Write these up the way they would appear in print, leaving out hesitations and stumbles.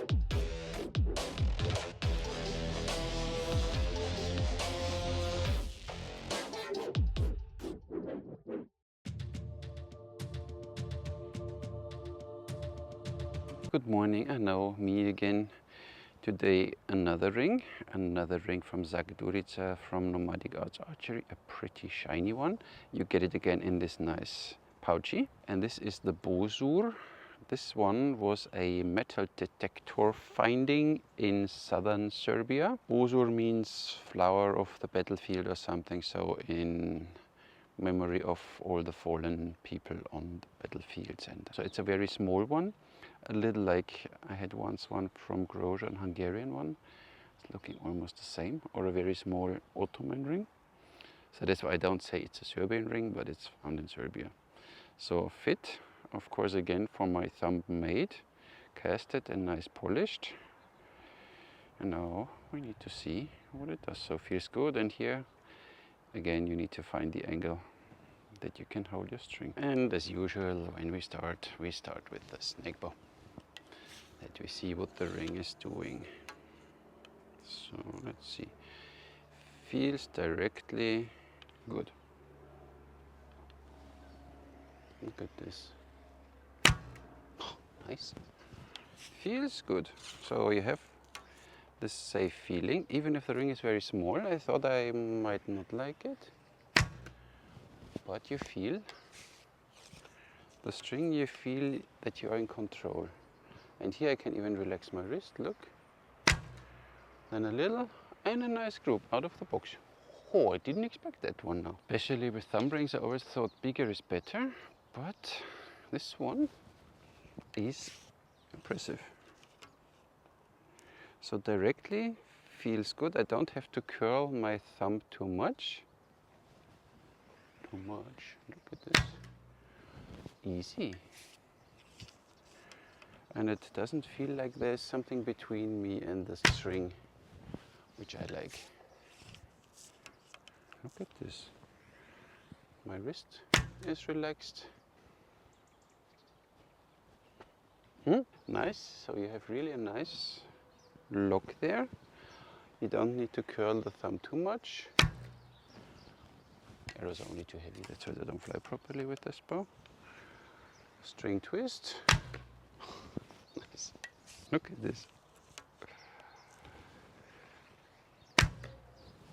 Good morning, I know, me again. Today another ring from Zack Djurica from Nomadicartsarchery, a pretty shiny one. You get it again in this nice pouchy, and this is the Bozhur. This one was a metal detector finding in southern Serbia. Bozhur means flower of the battlefield or something, so in memory of all the fallen people on the battlefields. And so it's a very small one, a little like I had once one from Croatia, an Hungarian one. It's looking almost the same, or a very small Ottoman ring. So that's why I don't say it's a Serbian ring, but it's found in Serbia. So fit, of course, again from my thumb made, casted and nice polished. And now we need to see what it does. So feels good, and here again you need to find the angle that you can hold your string. And as usual, when we start with the snake bow, that we see what the ring is doing. So let's see, feels directly good. Look at this. Oh, nice, feels good. So you have this safe feeling, even if the ring is very small. I thought I might not like it, but you feel the string, you feel that you are in control. And here I can even relax my wrist, look. Then a little and a nice group out of the box. Oh, I didn't expect that one now. Especially with thumb rings, I always thought bigger is better, but this one is impressive. So directly feels good. I don't have to curl my thumb too much. Look at this. Easy. And it doesn't feel like there's something between me and the string, which I like. Look at this. My wrist is relaxed. Nice. So you have really a nice lock there. You don't need to curl the thumb too much. Arrows are only too heavy, that's why they don't fly properly with this bow. String twist. Nice. Look at this.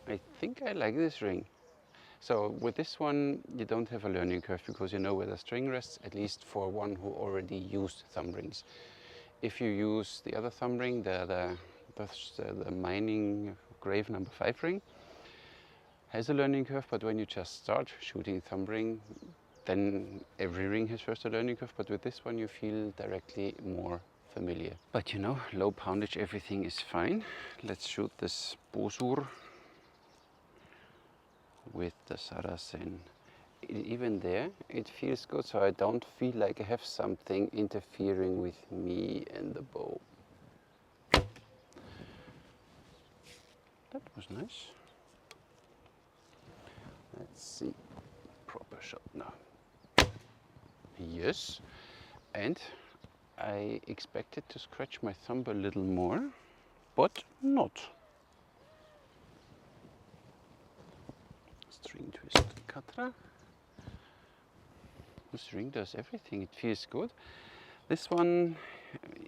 I think I like this ring. So with this one, you don't have a learning curve because you know where the string rests, at least for one who already used thumb rings. If you use the other thumb ring, the mining grave number 5 ring, has a learning curve, but when you just start shooting thumb ring, then every ring has first a learning curve, but with this one you feel directly more familiar. But you know, low poundage, everything is fine. Let's shoot this Bozhur with the Saracen. Even there, it feels good, so I don't feel like I have something interfering with me and the bow. That was nice. Let's see, proper shot now. Yes, and I expected to scratch my thumb a little more, but not. String twist katra. This ring does everything, it feels good. This one,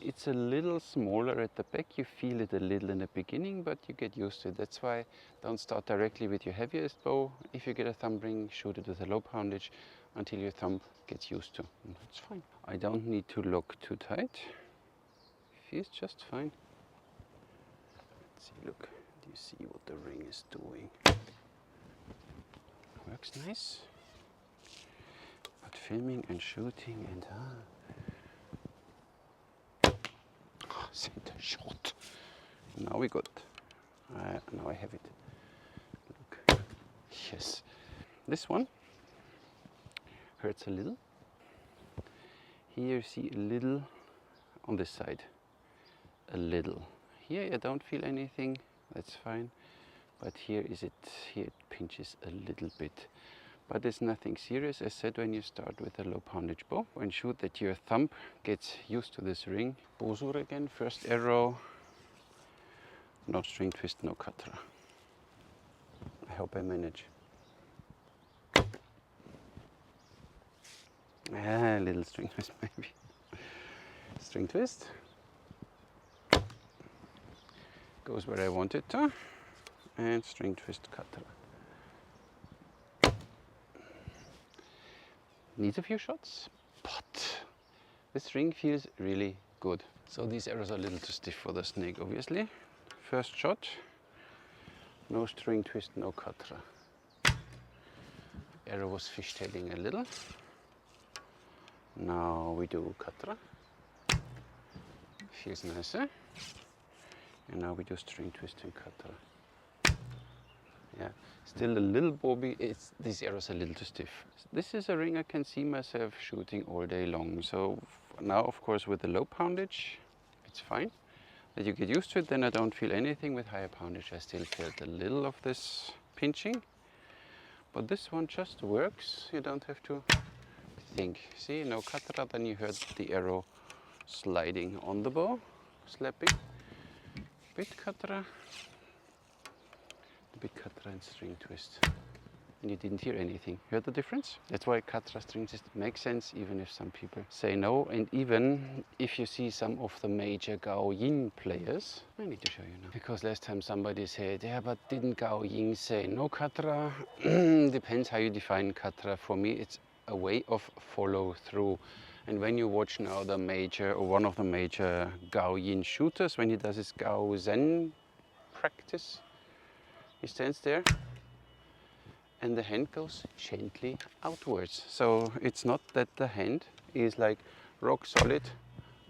it's a little smaller at the back. You feel it a little in the beginning, but you get used to it. That's why don't start directly with your heaviest bow. If you get a thumb ring, shoot it with a low poundage until your thumb gets used to. And that's fine. I don't need to lock too tight. Feels just fine. Let's see, look. Do you see what the ring is doing? Works nice. But filming and shooting and center shot. Now we got. Now I have it. Look. Yes. This one hurts a little. Here you see a little on this side. A little. Here I don't feel anything. That's fine. But here is it. Here it pinches a little bit. But it's nothing serious. As said, when you start with a low poundage bow, ensure that your thumb gets used to this ring. Bozhur again, first arrow, no string twist, no katra. I hope I manage. A little string twist maybe. String twist. Goes where I want it to. And string twist katra. Needs a few shots, but this ring feels really good. So these arrows are a little too stiff for the snake, obviously. First shot, no string twist, no katra. Arrow was fishtailing a little. Now we do katra. Feels nicer. And now we do string twist and katra. Yeah, still a little bobby. These arrows are a little too stiff. This is a ring I can see myself shooting all day long. So now, of course, with the low poundage, it's fine. That you get used to it, then I don't feel anything. With higher poundage, I still felt a little of this pinching. But this one just works. You don't have to think. See, no katra, then you heard the arrow sliding on the bow, slapping. Bit katra. Bit katra and string twist, and you didn't hear anything. Heard the difference? That's why katra string twist makes sense, even if some people say no. And even if you see some of the major Gao Yin players, I need to show you now, because last time somebody said, yeah, but didn't Gao Yin say no katra? Depends how you define katra. For me, it's a way of follow through. And when you watch now the major, or one of the major Gao Yin shooters, when he does his Gao Zen practice, he stands there and the hand goes gently outwards. So it's not that the hand is like rock solid,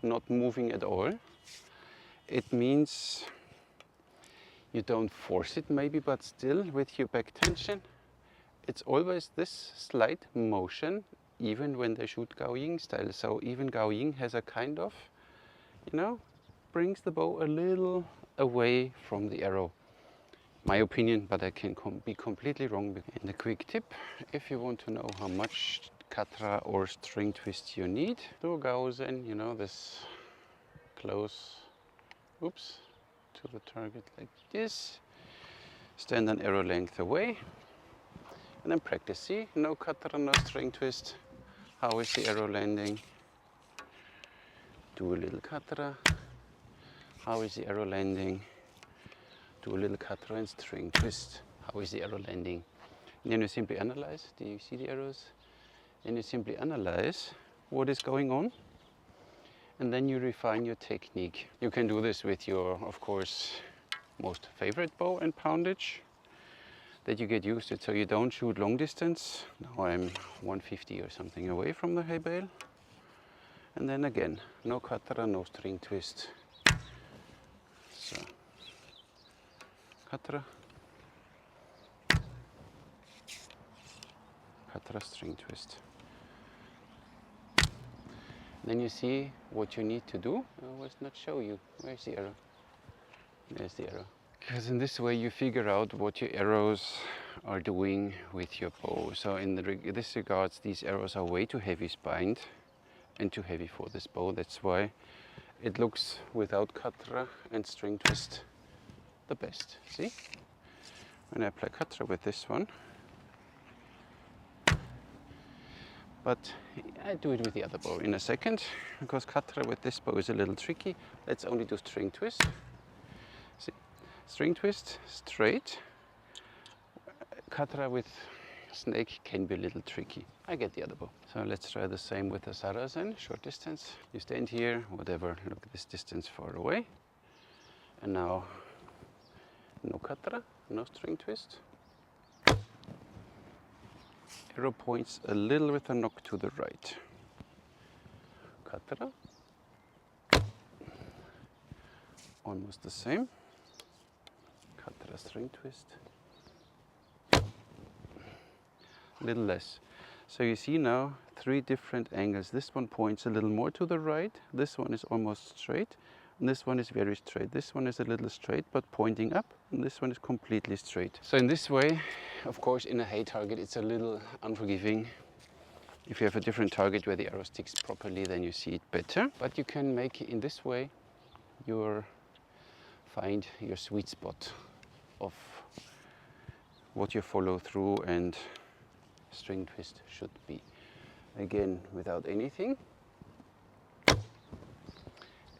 not moving at all. It means you don't force it maybe, but still with your back tension, it's always this slight motion, even when they shoot Gao Ying style. So even Gao Ying has a kind of, you know, brings the bow a little away from the arrow. My opinion, but I can be completely wrong. And a quick tip, if you want to know how much katra or string twist you need, do Gao Zen, you know, this close, oops, to the target like this. Stand an arrow length away, and then practice. See, no katra, no string twist. How is the arrow landing? Do a little katra. How is the arrow landing? Do a little katra and string twist. How is the arrow landing? And then you simply analyze. Do you see the arrows? Then you simply analyze what is going on, and then you refine your technique. You can do this with your, of course, most favorite bow and poundage, that you get used to it, so you don't shoot long distance. Now I'm 150 or something away from the hay bale. And then again, no katra, no string twist. So. Katra, katra, string twist. Then you see what you need to do. I will not show you. Where's the arrow? There's the arrow. Because in this way you figure out what your arrows are doing with your bow. So in this regards, these arrows are way too heavy spined and too heavy for this bow. That's why it looks without katra and string twist the best. See? When I apply katra with this one, but I do it with the other bow in a second, because katra with this bow is a little tricky. Let's only do string twist. See? String twist, straight. Katra with snake can be a little tricky. I get the other bow. So let's try the same with the Sarazen, short distance. You stand here, whatever, look at this distance far away. And now, no katra, no string twist. Arrow points a little with a knock to the right. Katra. Almost the same. Katra, string twist. A little less. So you see now 3 different angles. This one points a little more to the right. This one is almost straight. This one is very straight. This one is a little straight, but pointing up. And this one is completely straight. So in this way, of course, in a hay target, it's a little unforgiving. If you have a different target where the arrow sticks properly, then you see it better. But you can make it in this way, find your sweet spot of what your follow through and string twist should be. Again, without anything.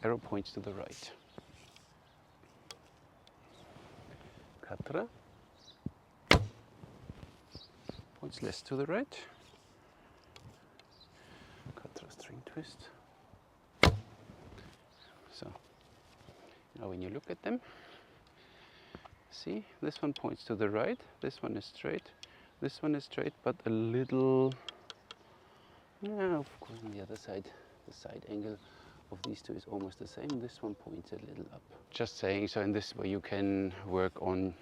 Arrow points to the right. Katra points less to the right. Katra string twist. So now when you look at them, see, this one points to the right, this one is straight, this one is straight, but a little, yeah, of course on the other side, the side angle of these two is almost the same. This one points a little up. Just saying, so in this way you can work on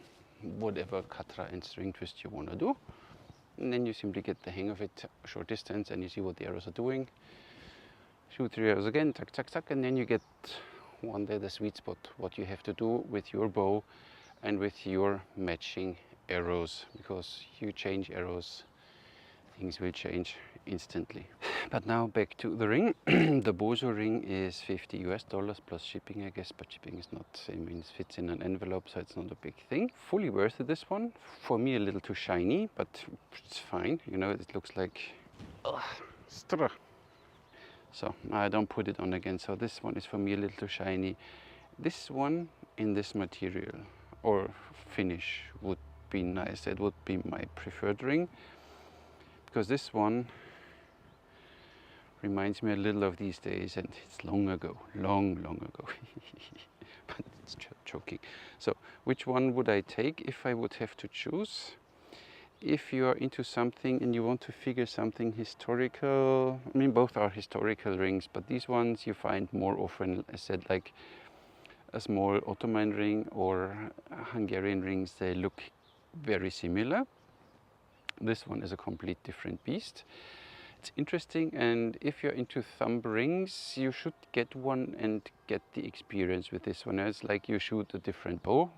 whatever katra and string twist you want to do. And then you simply get the hang of it, short distance, and you see what the arrows are doing. Shoot 3 arrows again, tuck, tuck, tuck, and then you get one day the sweet spot, what you have to do with your bow and with your matching arrows. Because you change arrows, things will change instantly. But now back to the ring. The Bozhur ring is $50 US plus shipping, I guess, but shipping is not, I mean, it fits in an envelope, so it's not a big thing. Fully worth it, this one. For me, a little too shiny, but it's fine. You know, it looks like so I don't put it on again. So this one is for me a little too shiny. This one in this material or finish would be nice. It would be my preferred ring, because this one reminds me a little of these days, and it's long ago, long ago. But it's joking. So which one would I take if I would have to choose? If you are into something and you want to figure something historical, I mean, both are historical rings, but these ones you find more often, as I said, like a small Ottoman ring or Hungarian rings, they look very similar. This one is a complete different beast. It's interesting, and if you're into thumb rings, you should get one and get the experience with this one. It's like you shoot a different bow.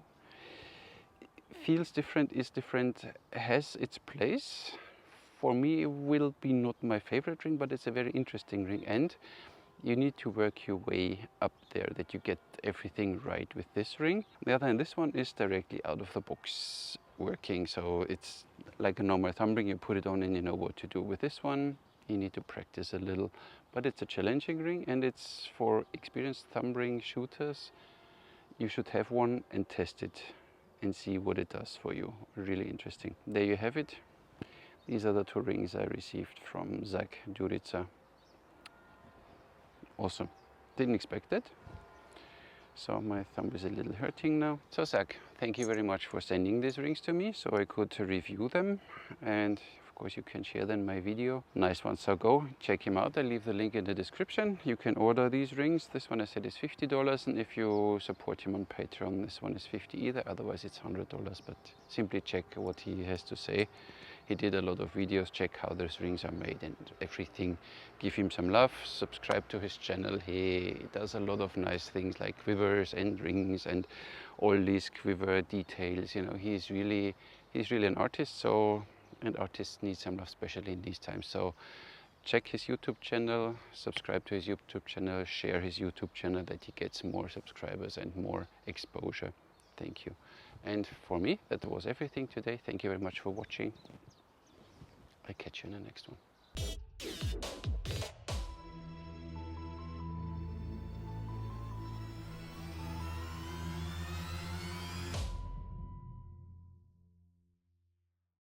Feels different, is different, has its place. For me, it will be not my favorite ring, but it's a very interesting ring, and you need to work your way up there that you get everything right with this ring. On the other hand, this one is directly out of the box working, so it's like a normal thumb ring. You put it on and you know what to do. With this one, you need to practice a little, but it's a challenging ring, and it's for experienced thumb ring shooters. You should have one and test it and see what it does for you. Really interesting. There you have it. These are the 2 rings I received from Zack Djurica. Awesome. Didn't expect it. So my thumb is a little hurting now. So Zack, thank you very much for sending these rings to me so I could review them, and of course you can share them in my video. Nice one. So go check him out. I'll leave the link in the description. You can order these rings. This one I said is $50, and if you support him on Patreon, this one is $50 either. Otherwise it's $100, but simply check what he has to say. He did a lot of videos. Check how those rings are made and everything. Give him some love. Subscribe to his channel. He does a lot of nice things like quivers and rings and all these quiver details. You know, he's really an artist. So, and artists need some love, especially in these times. So check his YouTube channel, subscribe to his YouTube channel, share his YouTube channel that he gets more subscribers and more exposure. Thank you. And for me, that was everything today. Thank you very much for watching. I'll catch you in the next one.